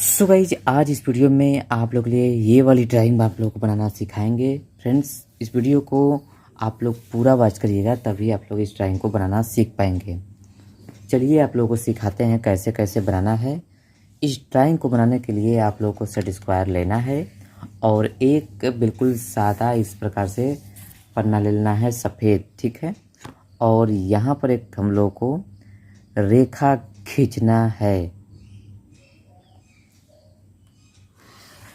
So guys आज इस video में आप लोग के लिए ये वाली ड्राइंग आप लोग को बनाना सिखाएंगे। फ्रेंड्स, इस वीडियो को आप लोग पूरा वॉच करिएगा, तभी आप लोग इस ड्राइंग को बनाना सीख पाएंगे। चलिए आप लोगों को सिखाते हैं कैसे कैसे बनाना है। इस ड्राइंग को बनाने के लिए आप लोगों को सेट स्क्वायर लेना है और एक बिल्कुल सादा इस प्रकार से पन्ना ले लेना है, सफ़ेद, ठीक है। और यहाँ पर एक हम लोग को रेखा खींचना है।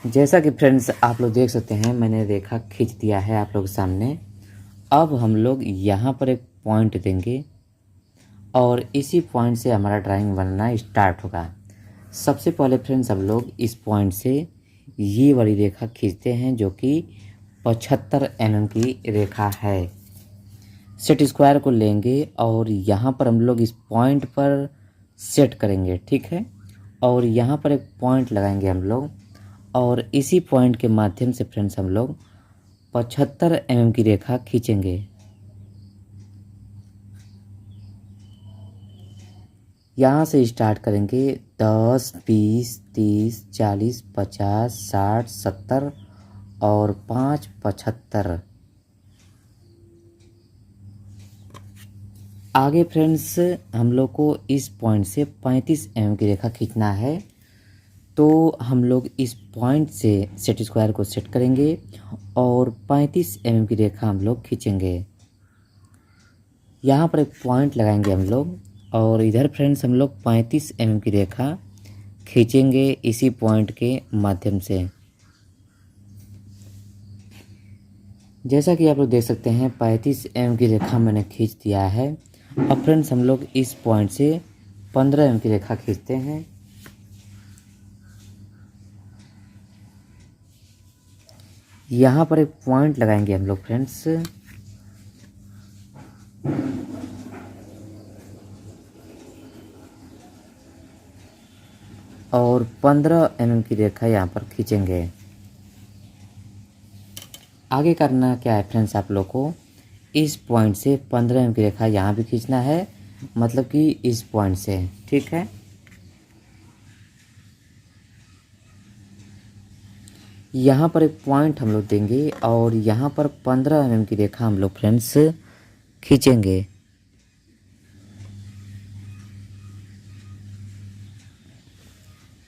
जैसा कि फ्रेंड्स आप लोग देख सकते हैं, मैंने रेखा खींच दिया है आप लोग के सामने। अब हम लोग यहाँ पर एक पॉइंट देंगे और इसी पॉइंट से हमारा ड्राइंग बनना स्टार्ट होगा। सबसे पहले फ्रेंड्स हम लोग इस पॉइंट से ये वाली रेखा खींचते हैं जो कि 75 mm की रेखा है। सेट स्क्वायर को लेंगे और यहाँ पर हम लोग इस पॉइंट पर सेट करेंगे, ठीक है। और यहाँ पर एक पॉइंट लगाएंगे हम लोग और इसी पॉइंट के माध्यम से फ्रेंड्स हम लोग 75 mm की रेखा खींचेंगे। यहाँ से स्टार्ट करेंगे 10, 20, 30, 40, 50, 60, 70 और 5 75। आगे फ्रेंड्स हम लोग को इस पॉइंट से 35 mm की रेखा खींचना है। तो हम लोग इस पॉइंट से सेट स्क्वायर को सेट करेंगे और 35 mm की रेखा हम लोग खींचेंगे। यहाँ पर एक पॉइंट लगाएंगे हम लोग और इधर फ्रेंड्स हम लोग 35 mm की रेखा खींचेंगे इसी पॉइंट के माध्यम से। जैसा कि आप लोग देख सकते हैं 35 mm की रेखा मैंने खींच दिया है। अब फ्रेंड्स हम लोग इस पॉइंट से 15 mm की रेखा खींचते हैं। यहाँ पर एक पॉइंट लगाएंगे हम लोग फ्रेंड्स और 15 mm की रेखा यहाँ पर खींचेंगे। आगे करना क्या है फ्रेंड्स, आप लोग को इस पॉइंट से 15 mm की रेखा यहाँ भी खींचना है, मतलब कि इस पॉइंट से, ठीक है। यहाँ पर एक पॉइंट हम लोग देंगे और यहाँ पर 15 mm की रेखा हम लोग फ्रेंड्स खींचेंगे।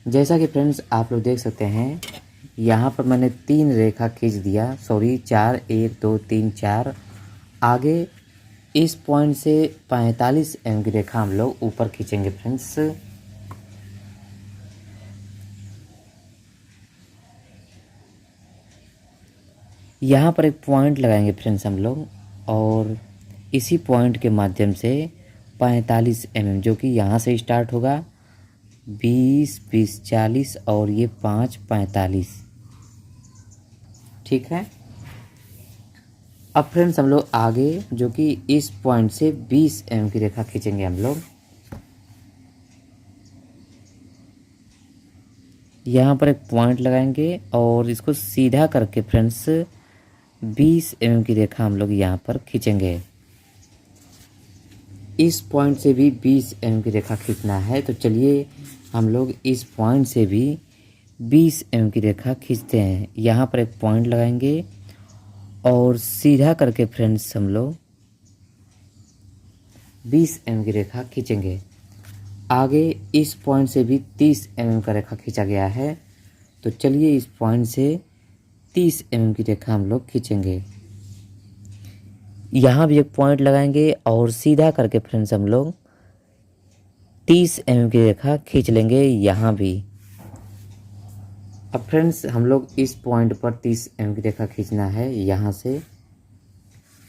जैसा कि फ्रेंड्स आप लोग देख सकते हैं, यहाँ पर मैंने 3 रेखा खींच दिया, सॉरी 4, 1 2 3 4। आगे इस पॉइंट से 45 mm की रेखा हम लोग ऊपर खींचेंगे फ्रेंड्स। यहाँ पर एक पॉइंट लगाएंगे फ्रेंड्स हम लोग और इसी पॉइंट के माध्यम से 45 mm जो कि यहाँ से स्टार्ट होगा, 20, 20, 40 और ये 5 45, ठीक है। अब फ्रेंड्स हम लोग आगे जो कि इस पॉइंट से 20 mm की रेखा खींचेंगे हम लोग। यहाँ पर एक पॉइंट लगाएंगे और इसको सीधा करके फ्रेंड्स 20 mm की रेखा हम लोग यहाँ पर खींचेंगे। इस पॉइंट से भी 20 mm की रेखा खींचना है, तो चलिए हम लोग इस पॉइंट से भी 20 mm की रेखा खींचते हैं। यहाँ पर एक पॉइंट लगाएंगे और सीधा करके फ्रेंड्स हम लोग 20 mm की रेखा खींचेंगे। आगे इस पॉइंट से भी 30 mm का रेखा खींचा गया है, तो चलिए इस पॉइंट से 30 mm की रेखा हम लोग खींचेंगे। यहाँ भी एक पॉइंट लगाएंगे और सीधा करके फ्रेंड्स हम लोग 30 mm की रेखा खींच लेंगे यहाँ भी। अब फ्रेंड्स हम लोग इस पॉइंट पर 30 mm की रेखा खींचना है यहाँ से,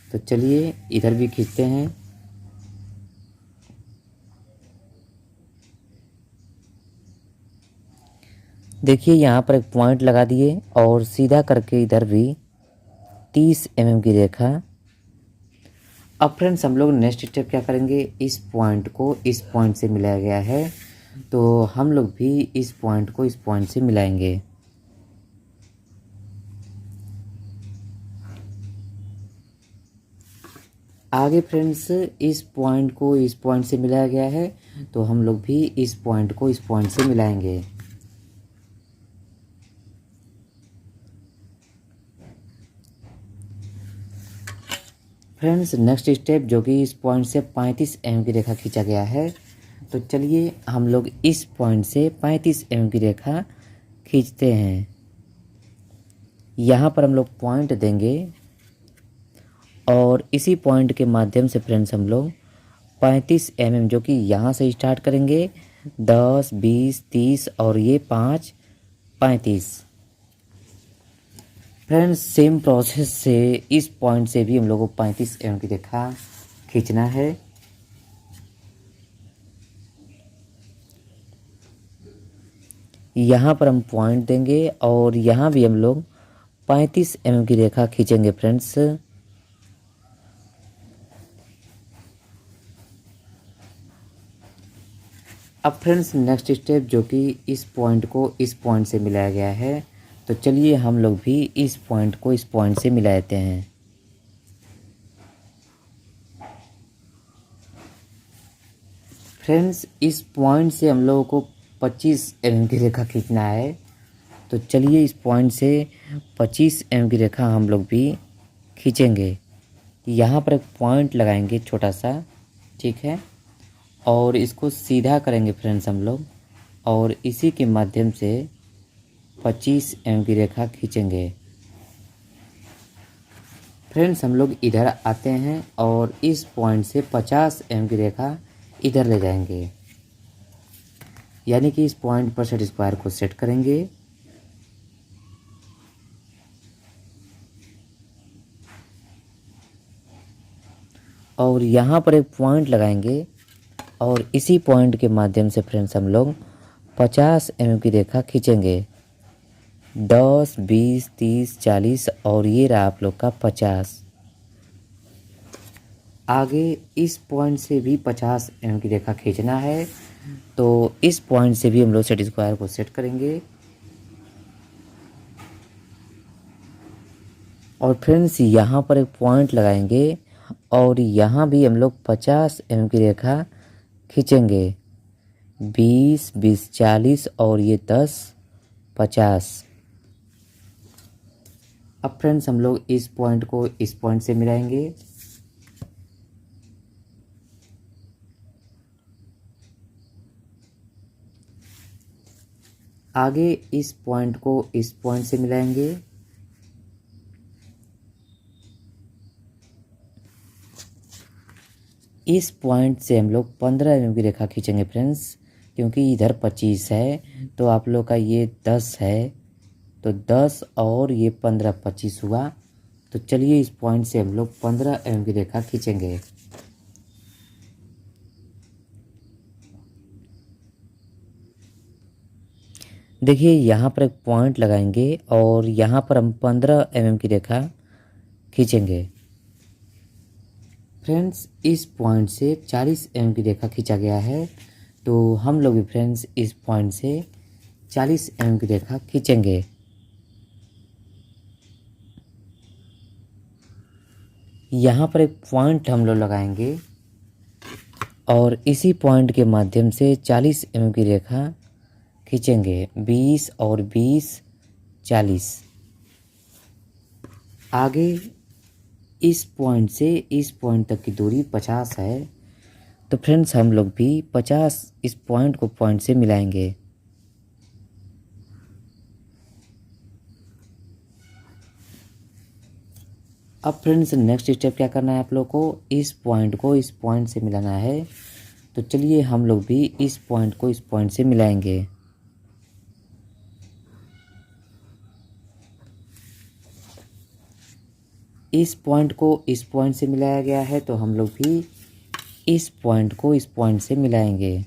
तो चलिए इधर भी खींचते हैं। देखिए यहाँ पर एक पॉइंट लगा दिए और सीधा करके इधर भी 30 mm की रेखा। अब फ्रेंड्स हम लोग नेक्स्ट स्टेप क्या करेंगे, इस पॉइंट को इस पॉइंट से मिलाया गया है, तो हम लोग भी इस पॉइंट को इस पॉइंट से मिलाएंगे। आगे फ्रेंड्स इस पॉइंट को इस पॉइंट से मिलाया गया है, तो हम लोग भी इस पॉइंट को इस पॉइंट से मिलाएंगे। फ्रेंड्स नेक्स्ट स्टेप जो कि इस पॉइंट से 35 mm की रेखा खींचा गया है, तो चलिए हम लोग इस पॉइंट से 35 mm की रेखा खींचते हैं। यहाँ पर हम लोग पॉइंट देंगे और इसी पॉइंट के माध्यम से फ्रेंड्स हम लोग 35 mm जो कि यहाँ से स्टार्ट करेंगे, 10, 20, 30 और ये 5, 35। फ्रेंड्स सेम प्रोसेस से इस पॉइंट से भी हम लोगों को 35 mm की रेखा खींचना है। यहाँ पर हम पॉइंट देंगे और यहाँ भी हम लोग 35 mm की रेखा खींचेंगे फ्रेंड्स। अब फ्रेंड्स नेक्स्ट स्टेप जो कि इस पॉइंट को इस पॉइंट से मिलाया गया है, तो चलिए हम लोग भी इस पॉइंट को इस पॉइंट से मिला देते हैं। फ्रेंड्स इस पॉइंट से हम लोगों को 25 mm की रेखा खींचना है, तो चलिए इस पॉइंट से 25 mm की रेखा हम लोग भी खींचेंगे। यहाँ पर एक पॉइंट लगाएंगे छोटा सा, ठीक है, और इसको सीधा करेंगे फ्रेंड्स हम लोग और इसी के माध्यम से 25 mm की रेखा खींचेंगे। फ्रेंड्स हम लोग इधर आते हैं और इस पॉइंट से 50 mm की रेखा इधर ले जाएंगे, यानी कि इस पॉइंट पर सेट स्क्वायर को सेट करेंगे और यहाँ पर एक पॉइंट लगाएंगे और इसी पॉइंट के माध्यम से फ्रेंड्स हम लोग 50 mm की रेखा खींचेंगे। 10, 20, 30, 40 और ये रहा आप लोग का 50। आगे इस पॉइंट से भी 50 mm की रेखा खींचना है, तो इस पॉइंट से भी हम लोग सेट स्क्वायर को सेट करेंगे और फ्रेंड्स यहाँ पर एक पॉइंट लगाएंगे और यहाँ भी हम लोग 50 mm की रेखा खींचेंगे। 20, 20, 40 और ये 10, 50। अब फ्रेंड्स हम लोग इस पॉइंट को इस पॉइंट से मिलाएंगे आगे इस पॉइंट को इस पॉइंट से मिलाएंगे इस पॉइंट से हम लोग 15 mm की रेखा खींचेंगे फ्रेंड्स, क्योंकि इधर 25 है तो आप लोग का ये 10 है, तो 10 और ये 15, 25 हुआ। तो चलिए इस पॉइंट से हम लोग 15 mm की रेखा खींचेंगे। देखिए यहाँ पर एक पॉइंट लगाएंगे और यहाँ पर हम 15 mm की रेखा खींचेंगे। फ्रेंड्स इस पॉइंट से 40 mm की रेखा खींचा गया है, तो हम लोग भी फ्रेंड्स इस पॉइंट से 40 mm की रेखा खींचेंगे। यहाँ पर एक पॉइंट हम लोग लगाएंगे और इसी पॉइंट के माध्यम से 40 mm की रेखा खींचेंगे। 20 और 20, 40। आगे इस पॉइंट से इस पॉइंट तक की दूरी 50 है, तो फ्रेंड्स हम लोग भी 50 इस पॉइंट को पॉइंट से मिलाएंगे। अब फ्रेंड्स नेक्स्ट स्टेप क्या करना है आप लोग को इस पॉइंट से मिलाना है, तो चलिए हम लोग भी इस पॉइंट को इस पॉइंट से मिलाएंगे। इस पॉइंट को इस पॉइंट से मिलाया गया है, तो हम लोग भी इस पॉइंट को इस पॉइंट से मिलाएंगे।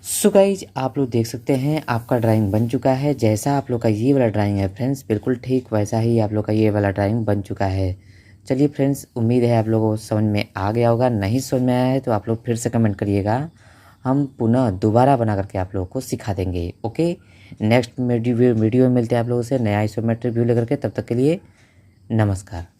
सो गाइज आप लोग देख सकते हैं आपका ड्राइंग बन चुका है। जैसा आप लोग का ये वाला ड्राइंग है फ्रेंड्स, बिल्कुल ठीक वैसा ही आप लोग का ये वाला ड्राइंग बन चुका है। चलिए फ्रेंड्स, उम्मीद है आप लोगों को समझ में आ गया होगा। नहीं समझ में आया है तो आप लोग फिर से कमेंट करिएगा, हम पुनः दोबारा बना करके आप लोगों को सिखा देंगे। ओके, नेक्स्ट वीडियो में मिलते हैं आप लोगों से नया आइसोमेट्रिक व्यू लेकर के। तब तक के लिए नमस्कार।